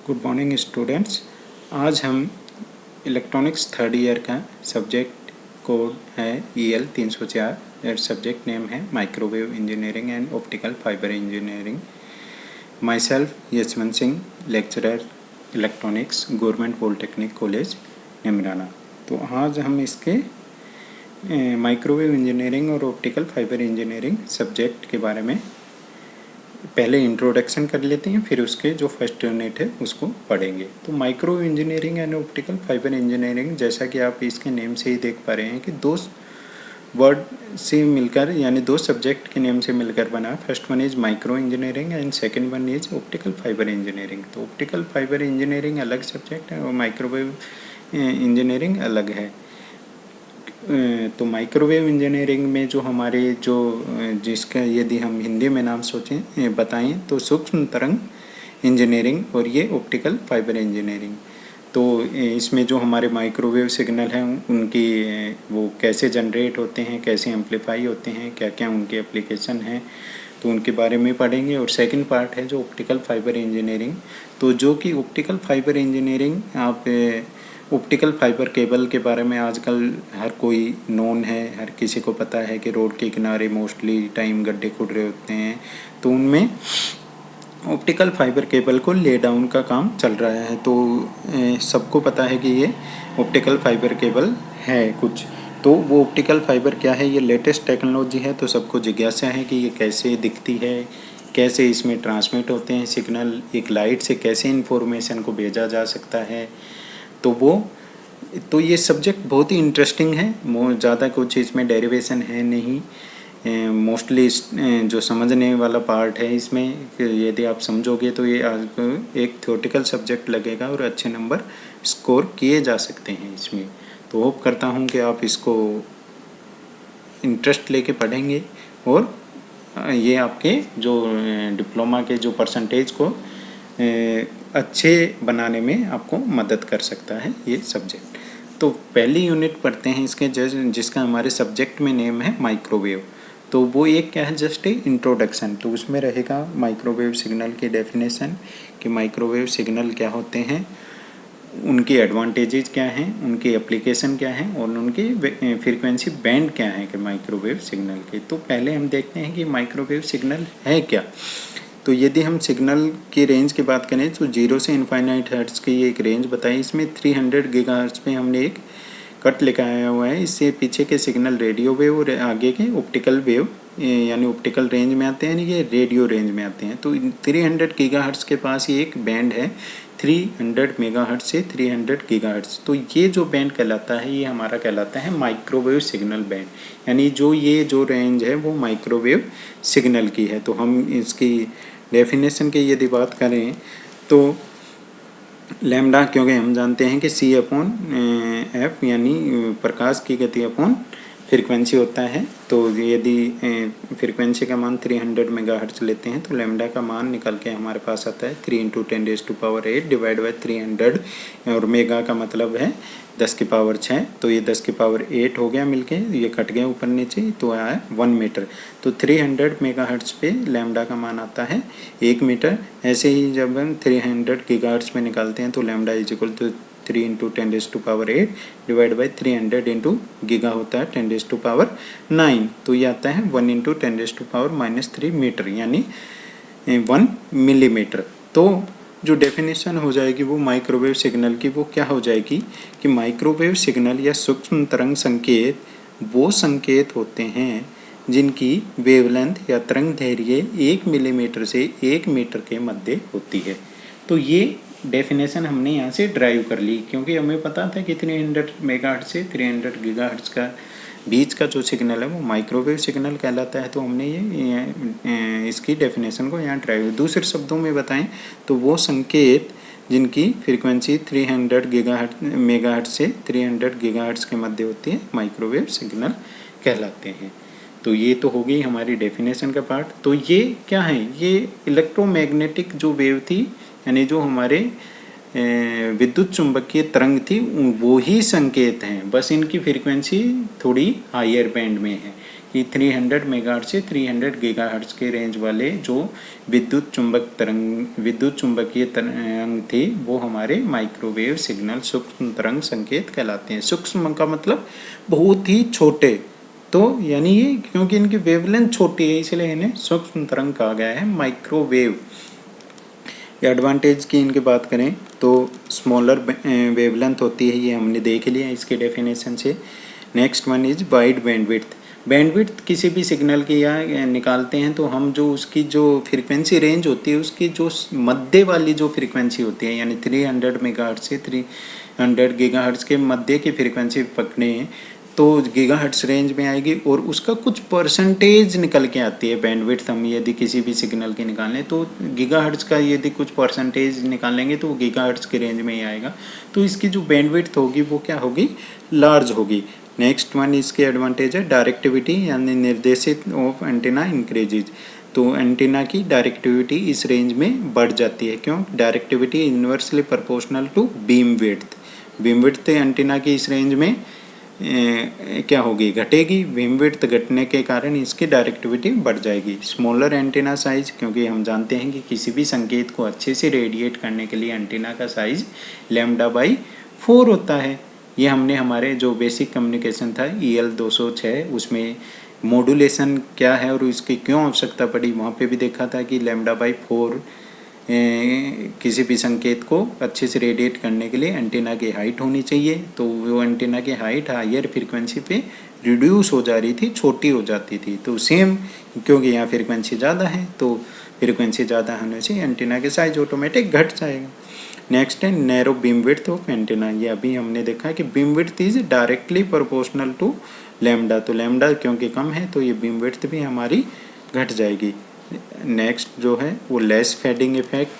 Good morning students. आज हम electronics third year का सब्जेक्ट कोड है EL 304 और सब्जेक्ट नेम है microwave engineering and optical fibre engineering. My self Yashwant Singh, lecturer electronics, government polytechnic college Neemrana. तो आज हम इसके माइक्रोवेव इंजीनियरिंग और ऑप्टिकल फाइबर इंजीनियरिंग सब्जेक्ट के बारे में पहले इंट्रोडक्शन कर लेते हैं, फिर उसके जो फर्स्ट यूनिट है उसको पढ़ेंगे। तो micro engineering and optical fibre engineering, जैसा कि आप इसके नेम से ही देख पा रहे हैं कि दो वर्ड से मिलकर यानी दो सब्जेक्ट के नेम से मिलकर बना। First one is micro engineering and second one is optical fibre engineering. तो ऑप्टिकल फाइबर इंजीनियरिंग अलग सब्जेक्ट है और माइक्रोवेव इंजीनियरिंग अलग है। तो माइक्रोवेव इंजीनियरिंग में जो हमारे जिसका यदि हम हिंदी में नाम सोचें बताएं तो सूक्ष्म तरंग इंजीनियरिंग और ये ऑप्टिकल फाइबर इंजीनियरिंग। तो इसमें जो हमारे माइक्रोवेव सिग्नल हैं उनकी वो कैसे जनरेट होते हैं, कैसे एम्पलीफाई होते हैं, क्या क्या उनके एप्लीकेशन हैं, तो उनके बारे में पढ़ेंगे। और सेकंड पार्ट है जो ऑप्टिकल फाइबर इंजीनियरिंग। तो जो कि ऑप्टिकल फाइबर इंजीनियरिंग आप ऑप्टिकल फाइबर केबल के बारे में आजकल हर कोई नोन है, हर किसी को पता है कि रोड के किनारे मोस्टली टाइम गड्ढे खुद रहे होते हैं, तो उनमें ऑप्टिकल फाइबर केबल को ले डाउन का काम चल रहा है। तो सबको पता है कि ये ऑप्टिकल फाइबर केबल है कुछ। तो वो ऑप्टिकल फाइबर क्या है, ये लेटेस्ट टेक्नोलॉजी है। तो सबको जिज्ञासा है कि ये कैसे दिखती है, कैसे इसमें ट्रांसमिट होते हैं सिग्नल, एक लाइट से कैसे इन्फॉर्मेशन को भेजा जा सकता है। तो ये सब्जेक्ट बहुत ही इंटरेस्टिंग है। ज़्यादा कुछ इसमें डेरिवेशन है नहीं, मोस्टली जो समझने वाला पार्ट है इसमें, यदि आप समझोगे तो ये आपको एक थ्योरेटिकल सब्जेक्ट लगेगा और अच्छे नंबर स्कोर किए जा सकते हैं इसमें। तो होप करता हूँ कि आप इसको इंटरेस्ट लेके पढ़ेंगे और ये आपके जो डिप्लोमा के जो परसेंटेज को अच्छे बनाने में आपको मदद कर सकता है ये सब्जेक्ट। तो पहली यूनिट पढ़ते हैं इसके जिसका हमारे सब्जेक्ट में नेम है माइक्रोवेव। तो वो एक क्या है, जस्ट ए इंट्रोडक्शन। तो उसमें रहेगा माइक्रोवेव सिग्नल की डेफिनेशन कि माइक्रोवेव सिग्नल क्या होते हैं, उनकी एडवांटेजेस क्या हैं, उनकी एप्लीकेशन क्या है और उनकी फ्रीक्वेंसी बैंड क्या है कि माइक्रोवेव सिग्नल के। तो पहले हम देखते हैं कि माइक्रोवेव सिग्नल है क्या। तो यदि हम सिग्नल की रेंज की बात करें तो 0 से इनफाइनाइट हर्ट्ज़ की एक रेंज बताई। इसमें 300 गीगाहर्ट्ज़ पे हमने एक कट लिखाया हुआ है। इससे पीछे के सिग्नल रेडियो वेव और आगे के ऑप्टिकल वेव यानी ऑप्टिकल रेंज में आते हैं, ये रेडियो रेंज में आते हैं। तो 300 गीगाहर्ट्ज़ के पास ये एक बैंड है 300 मेगाहर्ट्ज़ से 300 गीगाहर्ट्ज़। तो ये जो बैंड कहलाता है ये हमारा कहलाता है माइक्रोवेव सिग्नल बैंड, यानी जो रेंज है वो माइक्रोवेव सिग्नल की है। तो हम इसकी डेफिनेशन की यदि बात करें तो लैम्डा, क्योंकि हम जानते हैं कि C/F यानी प्रकाश की गति अपॉन फ्रीक्वेंसी होता है। तो यदि फ्रीक्वेंसी का मान 300 मेगाहर्ट्ज़ लेते हैं तो लैम्डा का मान निकल के हमारे पास आता है 3 × 10⁸ डिवाइड बाई 300 और मेगा का मतलब है 10⁶। तो ये 10⁸ हो गया मिलके, ये कट गया ऊपर नीचे तो आया 1 मीटर। तो 300 मेगाहर्ट्ज़ पे लैम्डा का मान आता है 1 मीटर। ऐसे ही जब हम 300 गीगाहर्ट्ज़ में निकालते हैं तो lambda = 3 × 10⁸ divide by 300 into giga होता है 10⁹। तो ये आता है 1 × 10⁻³ मीटर यानी 1 मिलीमीटर। तो जो डेफिनेशन हो जाएगी वो माइक्रोवेव सिग्नल की वो क्या हो जाएगी कि माइक्रोवेव सिग्नल या सूक्ष्म तरंग संकेत वो संकेत होते हैं जिनकी वेवलेंथ या तरंग दैर्घ्य 1 मिलीमीटर से 1 मीटर के मध्य होती है। तो ये डेफिनेशन हमने यहाँ से ड्राइव कर ली, क्योंकि हमें पता था कि 300 मेगाहर्ट्ज़ से 300 गीगाहर्ट्ज़ का बीच का जो सिग्नल है वो माइक्रोवेव सिग्नल कहलाता है। तो हमने ये इसकी डेफिनेशन को यहाँ ड्राइव। दूसरे शब्दों में बताएं तो वो संकेत जिनकी फ्रीक्वेंसी 300 मेगाहर्ट्ज़ से 300 गीगाहर्ट्ज़ के मध्य होती है माइक्रोवेव सिग्नल कहलाते हैं। तो ये तो हो गई हमारी डेफिनेशन का पार्ट। तो ये क्या है, ये इलेक्ट्रोमैग्नेटिक जो वेव थी यानी जो हमारे विद्युत चुंबकीय तरंग थी वो ही संकेत हैं, बस इनकी फ्रीक्वेंसी थोड़ी हायर बैंड में है। कि 300 मेगाहर्ट्ज से 300 गीगाहर्ट्ज के रेंज वाले जो विद्युत चुंबकीय तरंग थे वो हमारे माइक्रोवेव सिग्नल सूक्ष्म तरंग संकेत कहलाते हैं। सूक्ष्म का मतलब बहुत ही छोटे, तो यानी ये क्योंकि इनकी वेवलेंथ छोटी है इसलिए इन्हें सूक्ष्म तरंग कहा गया है, माइक्रोवेव। एडवांटेज की इनकी बात करें तो स्मॉलर वेवलेंथ होती है, ये हमने देख लिया इसके डेफिनेशन से। Next one is wide bandwidth. Bandwidth किसी भी सिग्नल की या निकालते हैं तो हम जो उसकी जो फ्रीक्वेंसी रेंज होती है उसकी जो मध्य वाली जो फ्रीक्वेंसी होती है, यानी 300 मेगाहर्ट्ज से 300 गीगाहर्ट्ज के मध्य की फ्रीक्वेंसी पकड़े तो गीगाहर्ट्ज रेंज में आएगी और उसका कुछ परसेंटेज निकल के आती है बैंडविड्थ। हम यदि किसी भी सिग्नल की निकालें तो गीगाहर्ट्ज का यदि कुछ परसेंटेज निकालेंगे तो वो गीगाहर्ट्ज की रेंज में ही आएगा, तो इसकी जो बैंडविड्थ होगी वो क्या होगी, लार्ज होगी। नेक्स्ट वन इसके एडवांटेज है डायरेक्टिविटी, यानी निर्देशित ऑफ एंटीना इंक्रीजेज। तो एंटीना की डायरेक्टिविटी इस रेंज में बढ़ जाती है। क्यों? Directivity inversely proportional to beam width. Beam width antenna की इस रेंज में क्या होगी, घटेगी। बीम विड्थ घटने के कारण इसकी डायरेक्टिविटी बढ़ जाएगी। स्मॉलर एंटीना साइज, क्योंकि हम जानते हैं कि किसी भी संकेत को अच्छे से रेडिएट करने के लिए एंटीना का साइज λ/4 होता है। ये हमने हमारे जो बेसिक कम्युनिकेशन था EL 206 उसमें मॉड्यूलेशन क्या है और उसकी क्यों आवश्यकता पड़ी, वहाँ पे भी देखा था कि λ/4 किसी भी संकेत को अच्छे से रेडिएट करने के लिए एंटीना की हाइट होनी चाहिए। तो वो एंटीना की हाइट हायर फ्रीक्वेंसी पे रिड्यूस हो जा रही थी, छोटी हो जाती थी। तो सेम, क्योंकि यहाँ फ्रीक्वेंसी ज़्यादा है तो फ्रीक्वेंसी ज़्यादा होने से एंटीना के साइज ऑटोमेटिक घट जाएगा। नेक्स्ट है narrow beam width of antenna. ये अभी हमने देखा कि beam width is directly proportional to lambda. तो लैम्डा क्योंकि कम है तो ये बीम विड्थ भी हमारी घट जाएगी। नेक्स्ट जो है वो लेस फेडिंग इफेक्ट,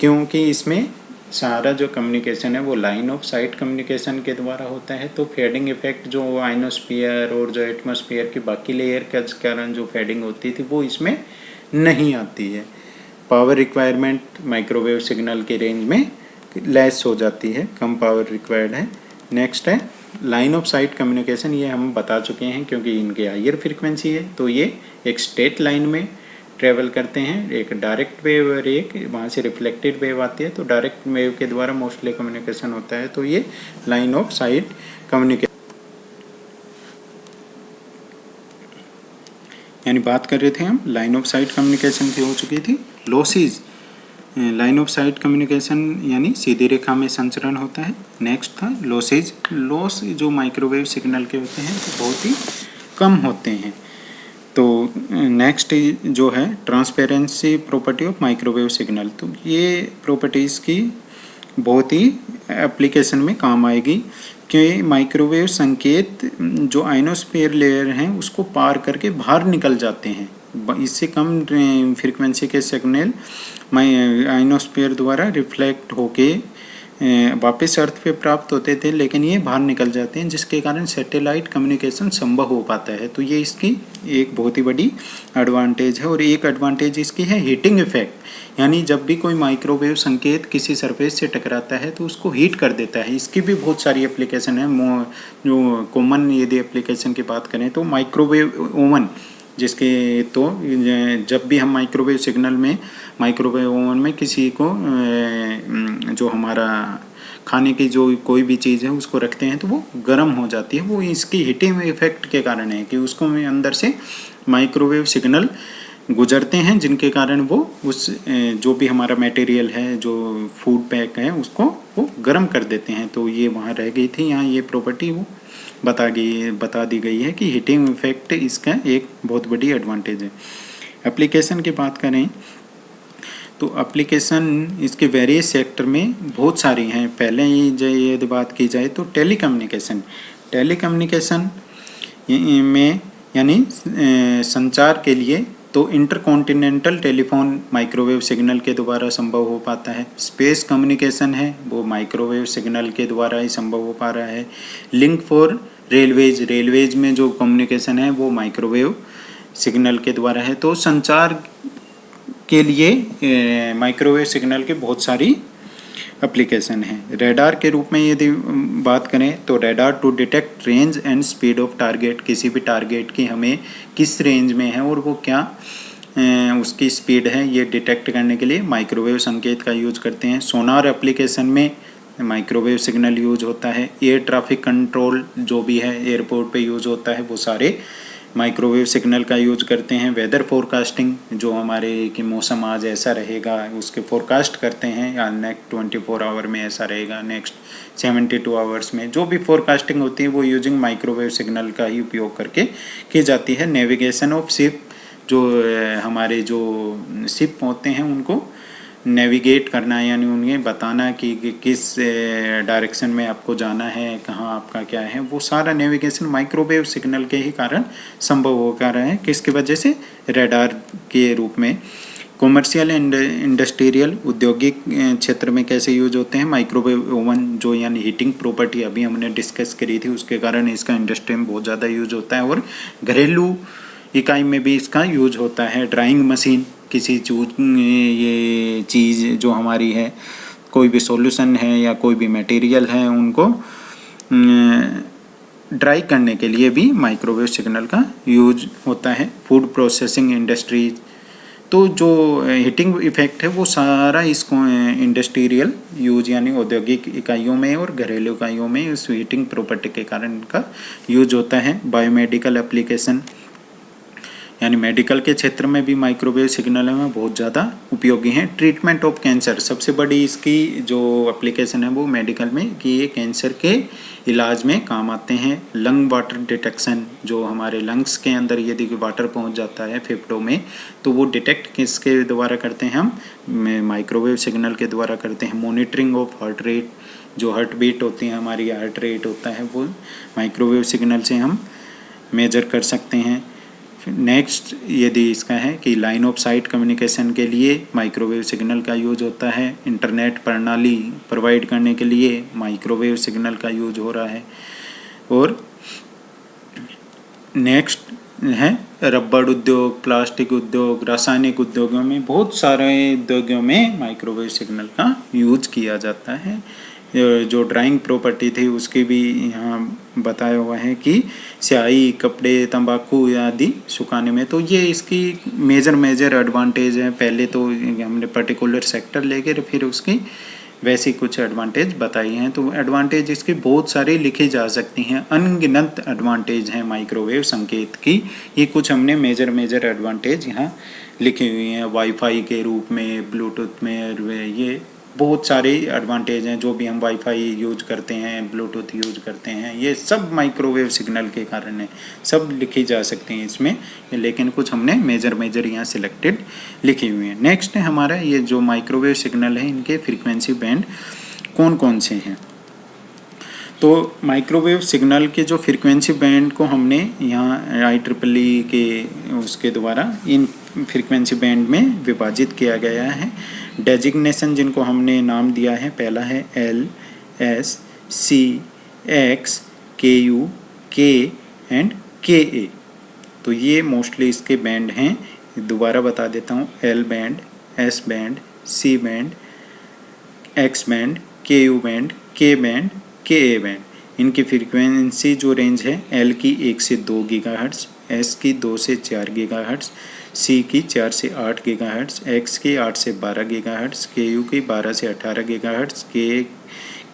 क्योंकि इसमें सारा जो कम्युनिकेशन है वो लाइन ऑफ साइट कम्युनिकेशन के द्वारा होता है। तो फेडिंग इफेक्ट जो आइनोस्फीयर और जो एटमॉस्फेयर की बाकी लेयर के कारण जो फेडिंग होती थी वो इसमें नहीं आती है। पावर रिक्वायरमेंट माइक्रोवेव सिग्नल के रेंज में लेस हो जाती है, कम पावर रिक्वायर्ड है। नेक्स्ट है लाइन ऑफ साइट कम्युनिकेशन। ये हम बता चुके हैं क्योंकि इनके हायर फ्रीक्वेंसी है तो ये एक स्ट्रेट लाइन में ट्रेवल करते हैं, एक डायरेक्ट वेव और एक वहाँ से रिफ्लेक्टेड वेव आती है। तो डायरेक्ट वेव के द्वारा मोस्टली कम्युनिकेशन होता है, तो ये लाइन ऑफ साइट कम्युनिकेशन। यानी बात कर रहे थे हम लाइन ऑफ साइट कम्युनिकेशन की हो चुकी थी। Losses, line of site communication यानी सीधी रेखा में संचरण होता है। नेक्स्ट था लॉसेज। लॉस जो माइक्रोवेव सिग्नल के होते हैं तो बहुत ही कम होते हैं। तो नेक्स्ट जो है transparency property of microwave signal. तो ये प्रॉपर्टीज़ की बहुत ही एप्लीकेशन में काम आएगी कि माइक्रोवेव संकेत जो आइनोस्फीयर लेयर हैं उसको पार करके बाहर निकल जाते हैं। इससे कम फ्रीक्वेंसी के सिग्नल आइनोस्फीयर द्वारा रिफ्लेक्ट होके वापस अर्थ पे प्राप्त होते थे, लेकिन ये बाहर निकल जाते हैं जिसके कारण सैटेलाइट कम्युनिकेशन संभव हो पाता है। तो ये इसकी एक बहुत ही बड़ी एडवांटेज है। और एक एडवांटेज इसकी है हीटिंग इफेक्ट, यानी जब भी कोई माइक्रोवेव संकेत किसी सरफेस से टकराता है तो उसको हीट कर देता है। इसकी भी बहुत सारी एप्लीकेशन है। जो कॉमन यदि एप्लीकेशन की बात करें तो माइक्रोवेव ओवन, जिसके तो जब भी हम माइक्रोवेव ओवन में किसी को जो हमारा खाने की जो कोई भी चीज़ है उसको रखते हैं तो वो गर्म हो जाती है। वो इसकी हीटिंग इफेक्ट के कारण है कि उसको में अंदर से माइक्रोवेव सिग्नल गुजरते हैं जिनके कारण वो उस जो भी हमारा मटेरियल है, जो फूड पैक है, उसको वो गर्म कर देते हैं। तो ये वहाँ रह गई थी, यहाँ ये प्रॉपर्टी वो बता दी गई है कि हीटिंग इफेक्ट इसका एक बहुत बड़ी एडवांटेज है। एप्लीकेशन की बात करें तो एप्लीकेशन इसके वेरियस सेक्टर में बहुत सारी हैं। पहले ही यदि बात की जाए तो टेलीकम्युनिकेशन में यानी संचार के लिए तो इंटरकॉन्टिनेंटल टेलीफोन माइक्रोवेव सिग्नल के द्वारा संभव हो पाता है। स्पेस कम्युनिकेशन है वो माइक्रोवेव सिग्नल के द्वारा ही संभव हो पा रहा है। लिंक फॉर रेलवेज में जो कम्युनिकेशन है वो माइक्रोवेव सिग्नल के द्वारा है। तो संचार के लिए माइक्रोवेव सिग्नल के बहुत सारी एप्लीकेशन है। रडार के रूप में यदि बात करें तो radar to detect range and speed of target, किसी भी टारगेट की हमें किस रेंज में है और वो क्या उसकी स्पीड है, ये डिटेक्ट करने के लिए माइक्रोवेव संकेत का यूज करते हैं। सोनार एप्लीकेशन में माइक्रोवेव सिग्नल यूज होता है। एयर ट्रैफिक कंट्रोल जो भी है एयरपोर्ट पे यूज होता है वो सारे माइक्रोवेव सिग्नल का यूज करते हैं। वेदर फोरकास्टिंग, जो हमारे कि मौसम आज ऐसा रहेगा उसके फोरकास्ट करते हैं, या नेक्स्ट 24 आवर में ऐसा रहेगा, नेक्स्ट 72 आवर्स में जो भी फोरकास्टिंग होती है वो यूजिंग माइक्रोवेव सिग्नल का ही उपयोग करके की जाती है। नेविगेशन ऑफ शिप, जो हमारे जो शिप होते हैं उनको नेविगेट करना, यानी उन्हें बताना कि किस डायरेक्शन में आपको जाना है, कहाँ आपका क्या है, वो सारा नेविगेशन माइक्रोवेव सिग्नल के ही कारण संभव हो पा रहा है। किसकी वजह से? रडार के रूप में। कॉमर्शियल एंड इंडस्ट्रियल, औद्योगिक क्षेत्र में कैसे यूज होते हैं? माइक्रोवेव ओवन, जो यानी हीटिंग प्रॉपर्टी अभी हमने डिस्कस करी थी, उसके कारण इसका इंडस्ट्री में बहुत ज़्यादा यूज होता है। और घरेलू इकाई में भी इसका यूज होता है। ड्राइंग मशीन, किसी ये चीज़ जो हमारी है, कोई भी सॉल्यूशन है या कोई भी मटेरियल है, उनको ड्राई करने के लिए भी माइक्रोवेव सिग्नल का यूज होता है। फूड प्रोसेसिंग इंडस्ट्रीज, तो जो हीटिंग इफेक्ट है वो सारा इसको इंडस्ट्रियल यूज यानी औद्योगिक इकाइयों में और घरेलू इकाइयों में इस हीटिंग प्रॉपर्टी के कारण इनका यूज होता है। बायोमेडिकल एप्लीकेशन, यानी मेडिकल के क्षेत्र में भी माइक्रोवेव सिग्नल में बहुत ज़्यादा उपयोगी हैं। ट्रीटमेंट ऑफ कैंसर, सबसे बड़ी इसकी जो एप्लीकेशन है वो मेडिकल में कि ये कैंसर के इलाज में काम आते हैं। लंग वाटर डिटेक्शन, जो हमारे लंग्स के अंदर यदि वाटर पहुंच जाता है फेफड़ों में, तो वो डिटेक्ट किसके द्वारा करते हैं? हम माइक्रोवेव सिग्नल के द्वारा करते हैं। मॉनिटरिंग ऑफ हार्ट रेट, जो हार्ट बीट होती है हमारी, हार्ट रेट होता है, वो माइक्रोवेव सिग्नल से हम मेजर कर सकते हैं। नेक्स्ट यदि इसका है कि लाइन ऑफ साइट कम्युनिकेशन के लिए माइक्रोवेव सिग्नल का यूज होता है। इंटरनेट प्रणाली प्रोवाइड करने के लिए माइक्रोवेव सिग्नल का यूज हो रहा है। और नेक्स्ट है रबड़ उद्योग, प्लास्टिक उद्योग, रासायनिक उद्योगों में, बहुत सारे उद्योगों में माइक्रोवेव सिग्नल का यूज किया जाता है। जो ड्राइंग प्रॉपर्टी थी उसकी भी यहाँ बताया हुआ है कि स्याही, कपड़े, तंबाकू आदि सुखाने में, तो ये इसकी मेजर एडवांटेज है। पहले तो हमने पर्टिकुलर सेक्टर लेके फिर उसकी वैसी कुछ एडवांटेज बताई हैं। तो एडवांटेज इसकी बहुत सारी लिखी जा सकती हैं, अनगिनत एडवांटेज हैं माइक्रोवेव संकेत की। ये कुछ हमने मेजर एडवांटेज यहाँ लिखी हुई हैं। वाईफाई के रूप में, ब्लूटूथ में, ये बहुत सारे एडवांटेज हैं। जो भी हम वाईफाई यूज करते हैं, ब्लूटूथ यूज करते हैं, ये सब माइक्रोवेव सिग्नल के कारण है। सब लिखी जा सकती हैं इसमें, लेकिन कुछ हमने मेजर यहाँ सिलेक्टेड लिखी हुई हैं। नेक्स्ट है हमारा ये जो माइक्रोवेव सिग्नल है, इनके फ्रीक्वेंसी बैंड कौन कौन से हैं? तो माइक्रोवेव सिग्नल के जो फ्रीक्वेंसी बैंड को हमने यहाँ IEEE के उसके द्वारा इन फ्रीक्वेंसी बैंड में विभाजित किया गया है। डेजिग्नेशन जिनको हमने नाम दिया है, पहला है L, S, C, X, KU, K and KA। तो ये मोस्टली इसके बैंड हैं। दोबारा बता देता हूँ, L band, S band, C band, X band, KU band, K band, KA band. इनकी फ्रीक्वेंसी जो रेंज है, L की 1 से 2 गीगाहर्ट्ज़, S की 2 से 4 गीगाहर्ट्ज़, C की 4 से 8 गीगाहर्ट्ज़, X की 8 से 12 गीगाहर्ट्ज़, KU की 12 से 18 गीगाहर्ट्ज़, KA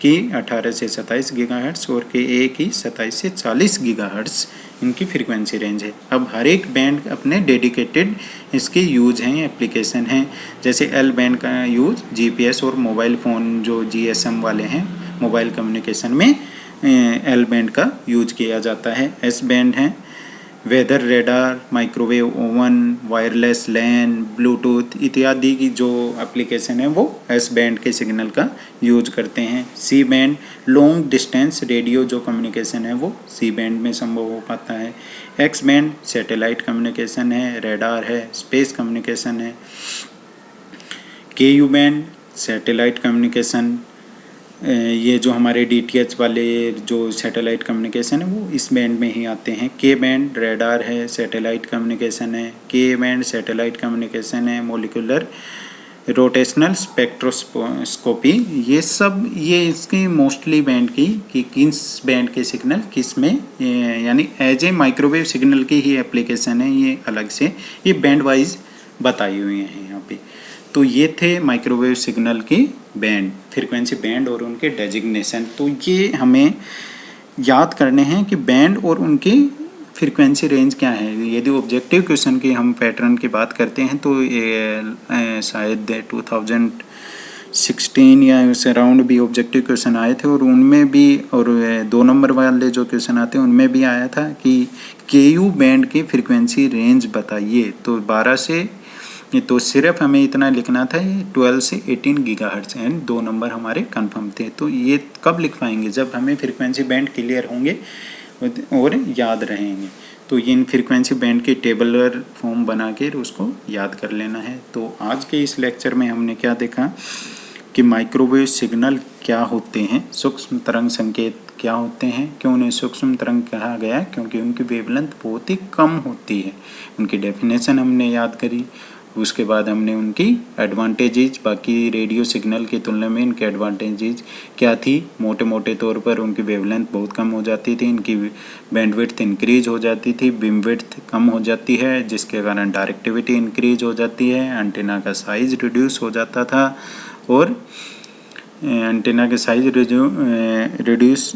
की 18 से 27 गीगाहर्ट्ज़ और KA की 27 से 40 गीगाहर्ट्ज़ इनकी फ्रीक्वेंसी रेंज है। अब हर एक बैंड अपने डेडिकेटेड इसके यूज हैं, एप्लीकेशन हैं। जैसे L बैंड का यूज GPS और मोबाइल फ़ोन जो GSM वाले हैं, मोबाइल कम्युनिकेशन में L बैंड का यूज किया जाता है। S बैंड है weather radar, microwave oven, wireless LAN, Bluetooth इत्यादि की जो एप्लीकेशन है वो S बैंड के सिग्नल का यूज करते हैं। C band long distance radio जो कम्युनिकेशन है वो C बैंड में संभव हो पाता है। X बैंड सैटेलाइट कम्युनिकेशन है, रेडार है, स्पेस कम्युनिकेशन है। KU बैंड सैटेलाइट कम्युनिकेशन, ये जो हमारे DTH वाले जो सैटेलाइट कम्युनिकेशन है वो इस बैंड में ही आते हैं। K बैंड रेडार है, सैटेलाइट कम्युनिकेशन है। K बैंड सैटेलाइट कम्युनिकेशन है, मोलिकुलर रोटेशनल स्पेक्ट्रोस्कोपी, ये सब ये इसकी मोस्टली बैंड की कि किस बैंड के सिग्नल किस में, यानी एज ए माइक्रोवेव सिग्नल की ही एप्लीकेशन है, ये अलग से ये बैंड वाइज बताई हुई हैं यहाँ पे। तो ये थे माइक्रोवेव सिग्नल की बैंड, फ्रीक्वेंसी बैंड और उनके डेजिग्नेशन। तो ये हमें याद करने हैं कि बैंड और उनकी फ्रीक्वेंसी रेंज क्या है। यदि ऑब्जेक्टिव क्वेश्चन की हम पैटर्न की बात करते हैं तो ये शायद 2016 या उस अराउंड भी ऑब्जेक्टिव क्वेश्चन आए थे, और उनमें भी, और 2 नंबर वाले जो क्वेश्चन आते हैं उनमें भी आया था कि केयू बैंड की फ्रीक्वेंसी रेंज बताइए। तो 12 से, तो सिर्फ हमें इतना लिखना था, ये 12 से 18 गीगाहर्ट्ज़ एंड 2 नंबर हमारे कंफर्म थे। तो ये कब लिख पाएंगे? जब हमें फ्रीक्वेंसी बैंड क्लियर होंगे और याद रहेंगे। तो इन फ्रीक्वेंसी बैंड की टेबलर फॉर्म बना के उसको याद कर लेना है। तो आज के इस लेक्चर में हमने क्या देखा कि माइक्रोवेव सिग्नल क्या होते हैं, सूक्ष्म तरंग संकेत क्या होते हैं, क्यों उन्हें सूक्ष्म तरंग कहा गया, क्योंकि उनकी वेवलेंथ बहुत ही कम होती है। उनकी डेफिनेशन हमने याद करी। उसके बाद हमने उनकी एडवांटेजेज, बाकी रेडियो सिग्नल की तुलना में इनके एडवांटेजेज क्या थी। मोटे मोटे तौर पर उनकी वेवलेंथ बहुत कम हो जाती थी, इनकी बैंडविड्थ इंक्रीज हो जाती थी, बीमविड्थ कम हो जाती है, जिसके कारण डायरेक्टिविटी इंक्रीज हो जाती है, एंटीना का साइज रिड्यूस हो जाता था, और एंटीना के साइज रिड्यूस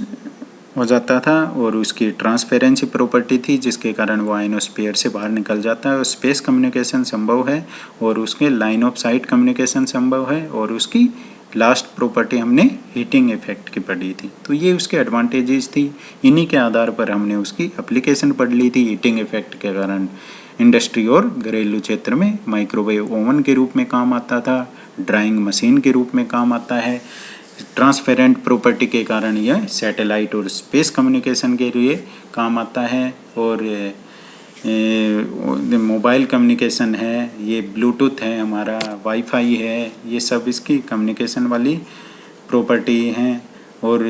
हो जाता था, और उसकी ट्रांसपेरेंसी प्रॉपर्टी थी, जिसके कारण वो आयनोस्फीयर से बाहर निकल जाता है और स्पेस कम्युनिकेशन संभव है, और उसके लाइन ऑफ साइट कम्युनिकेशन संभव है, और उसकी लास्ट प्रॉपर्टी हमने हीटिंग इफेक्ट की पढ़ी थी। तो ये उसके एडवांटेजेस थी, इन्हीं के आधार पर हमने उसकी एप्लीकेशन पढ़ ली थी। हीटिंग इफेक्ट के कारण इंडस्ट्री और घरेलू क्षेत्र में माइक्रोवेव ओवन के रूप में काम आता था, ड्राइंग मशीन के रूप में काम आता है। ट्रांसपेरेंट प्रॉपर्टी के कारण यह सैटेलाइट और स्पेस कम्युनिकेशन के लिए काम आता है, और मोबाइल कम्युनिकेशन है, ये ब्लूटूथ है, हमारा वाईफाई है, ये सब इसकी कम्युनिकेशन वाली प्रॉपर्टी हैं। और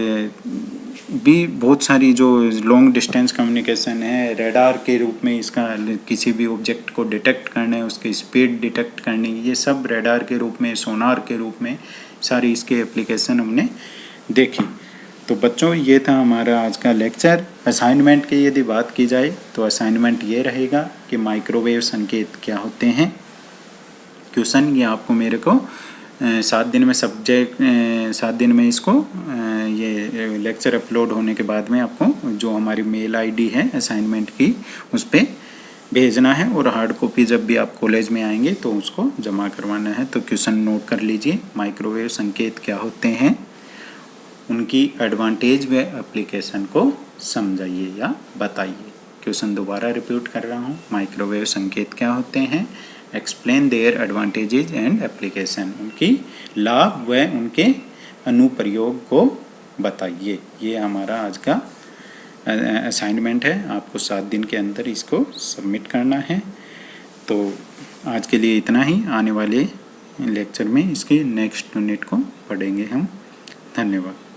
भी बहुत सारी जो लॉन्ग डिस्टेंस कम्युनिकेशन है, रेडार के रूप में इसका किसी भी ऑब्जेक्ट को डिटेक्ट करने, उसकी स्पीड डिटेक्ट करनी, ये सब रेडार के रूप में, सोनार के रूप में सारी इसके एप्लीकेशन हमने देखी। तो बच्चों, ये था हमारा आज का लेक्चर। असाइनमेंट की यदि बात की जाए तो असाइनमेंट ये रहेगा कि माइक्रोवेव संकेत क्या होते हैं। क्वेश्चन ये आपको मेरे को 7 दिन में 7 दिन में इसको ये लेक्चर अपलोड होने के बाद में आपको जो हमारी मेल आईडी है असाइनमेंट की, उस पर भेजना है, और हार्ड कॉपी जब भी आप कॉलेज में आएंगे तो उसको जमा करवाना है। तो क्वेश्चन नोट कर लीजिए, माइक्रोवेव संकेत क्या होते हैं, उनकी एडवांटेज व एप्लीकेशन को समझाइए या बताइए। क्वेश्चन दोबारा रिपीट कर रहा हूँ, माइक्रोवेव संकेत क्या होते हैं, explain their advantages and application, उनकी लाभ व उनके अनुप्रयोग को बताइए। ये हमारा आज का असाइनमेंट है, आपको 7 दिन के अंदर इसको सबमिट करना है। तो आज के लिए इतना ही, आने वाले लेक्चर में इसके नेक्स्ट यूनिट को पढ़ेंगे हम। धन्यवाद।